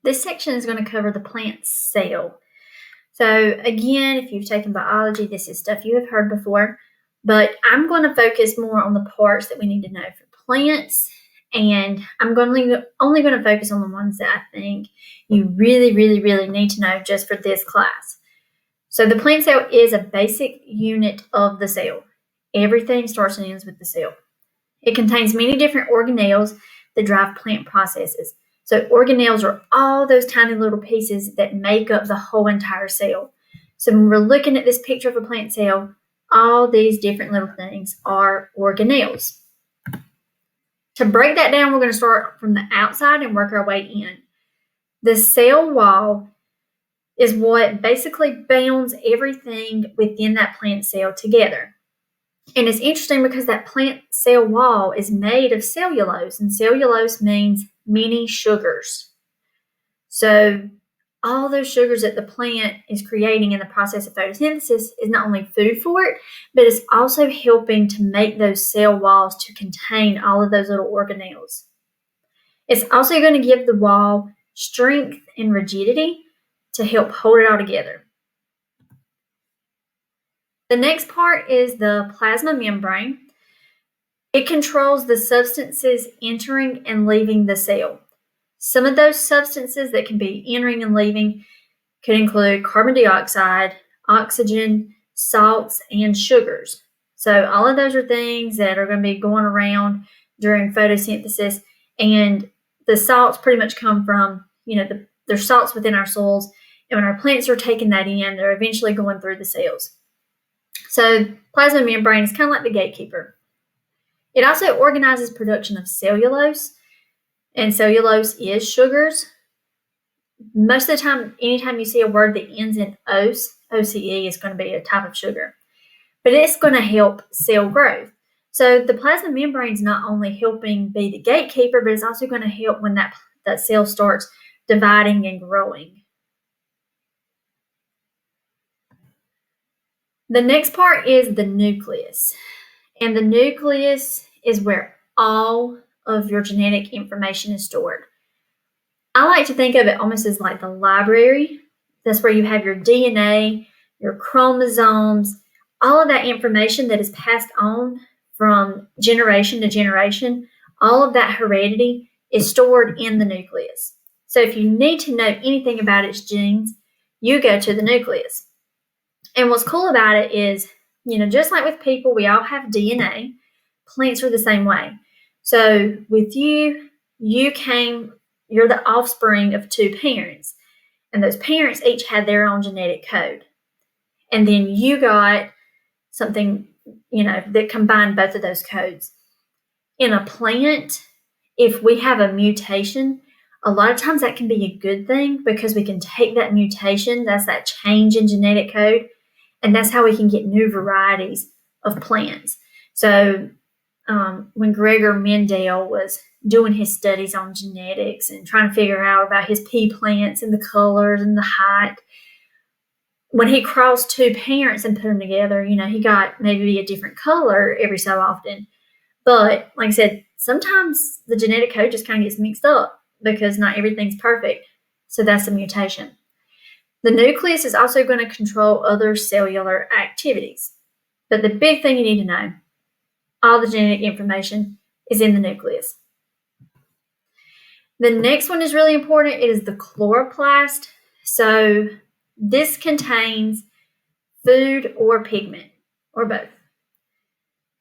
This section is going to cover the plant cell. So again, if you've taken biology, this is stuff you have heard before, but I'm going to focus more on the parts that we need to know for plants, and I'm only going to focus on the ones that I think you really, really, really need to know just for this class. So the plant cell is a basic unit of the cell. Everything starts and ends with the cell. It contains many different organelles that drive plant processes. So organelles are all those tiny little pieces that make up the whole entire cell. So when we're looking at this picture of a plant cell, all these different little things are organelles. To break that down, we're going to start from the outside and work our way in. The cell wall is what basically bounds everything within that plant cell together. And it's interesting because that plant cell wall is made of cellulose, and cellulose means many sugars. So all those sugars that the plant is creating in the process of photosynthesis is not only food for it, but it's also helping to make those cell walls to contain all of those little organelles. It's also going to give the wall strength and rigidity to help hold it all together. The next part is the plasma membrane. It controls the substances entering and leaving the cell. Some of those substances that can be entering and leaving could include carbon dioxide, oxygen, salts, and sugars. So all of those are things that are going to be going around during photosynthesis, and the salts pretty much come from, there's salts within our soils, and when our plants are taking that in, they're eventually going through the cells. So plasma membrane is kind of like the gatekeeper. It also organizes production of cellulose, and cellulose is sugars. Most of the time, anytime you see a word that ends in OCE is going to be a type of sugar. But it's going to help cell growth. So the plasma membrane is not only helping be the gatekeeper, but it's also going to help when that cell starts dividing and growing. The next part is the nucleus. And the nucleus is where all of your genetic information is stored. I like to think of it almost as like the library. That's where you have your DNA, your chromosomes, all of that information that is passed on from generation to generation. All of that heredity is stored in the nucleus. So if you need to know anything about its genes, you go to the nucleus. And what's cool about it is, just like with people, we all have DNA. Plants are the same way. So with you're the offspring of two parents, and those parents each had their own genetic code. And then you got something, that combined both of those codes. In a plant, if we have a mutation, a lot of times that can be a good thing because we can take that mutation, that's that change in genetic code, and that's how we can get new varieties of plants. So when Gregor Mendel was doing his studies on genetics and trying to figure out about his pea plants and the colors and the height, when he crossed two parents and put them together, he got maybe a different color every so often. But like I said, sometimes the genetic code just kind of gets mixed up because not everything's perfect. So that's a mutation. The nucleus is also going to control other cellular activities. But the big thing you need to know, all the genetic information is in the nucleus. The next one is really important. It is the chloroplast. So this contains food or pigment, or both.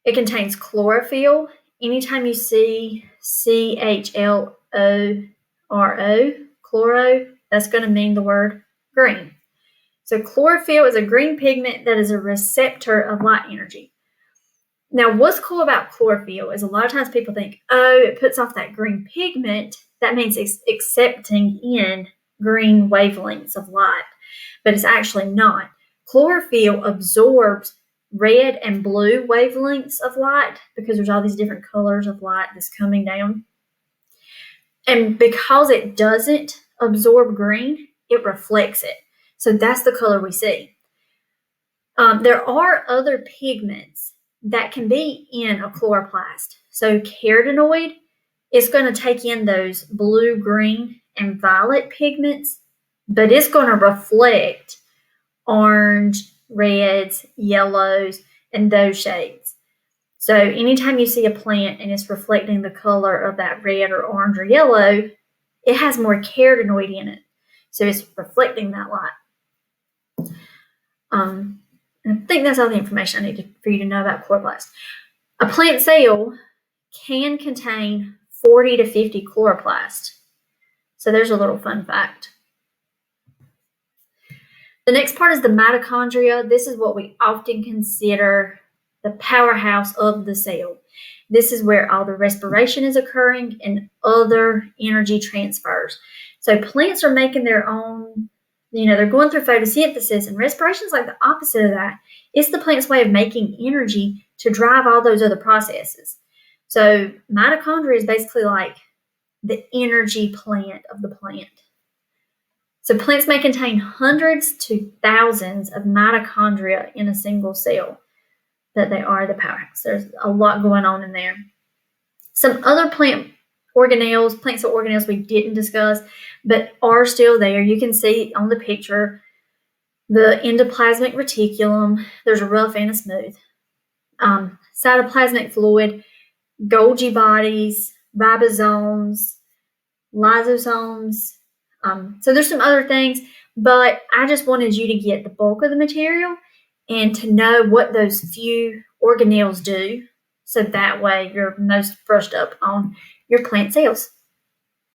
It contains chlorophyll. Anytime you see CHLORO, chloro, that's going to mean the word green. So chlorophyll is a green pigment that is a receptor of light energy. Now, what's cool about chlorophyll is a lot of times people think, it puts off that green pigment. That means it's accepting in green wavelengths of light, but it's actually not. Chlorophyll absorbs red and blue wavelengths of light because there's all these different colors of light that's coming down. And because it doesn't absorb green, it reflects it. So that's the color we see. There are other pigments that can be in a chloroplast. So carotenoid is going to take in those blue-green and violet pigments, but it's going to reflect orange, reds, yellows, and those shades. So anytime you see a plant and it's reflecting the color of that red or orange or yellow, it has more carotenoid in it. So it's reflecting that light. I think that's all the information I need for you to know about chloroplast. A plant cell can contain 40 to 50 chloroplasts. So there's a little fun fact. The next part is the mitochondria. This is what we often consider the powerhouse of the cell. This is where all the respiration is occurring and other energy transfers. So plants are making their own, they're going through photosynthesis, and respiration is like the opposite of that. It's the plant's way of making energy to drive all those other processes. So mitochondria is basically like the energy plant of the plant. So plants may contain hundreds to thousands of mitochondria in a single cell, but they are the powerhouse. There's a lot going on in there. Some other plant cell organelles we didn't discuss, but are still there. You can see on the picture the endoplasmic reticulum. There's a rough and a smooth. Cytoplasmic fluid, Golgi bodies, ribosomes, lysosomes. So there's some other things, but I just wanted you to get the bulk of the material and to know what those few organelles do, so that way you're most brushed up on your plant cells.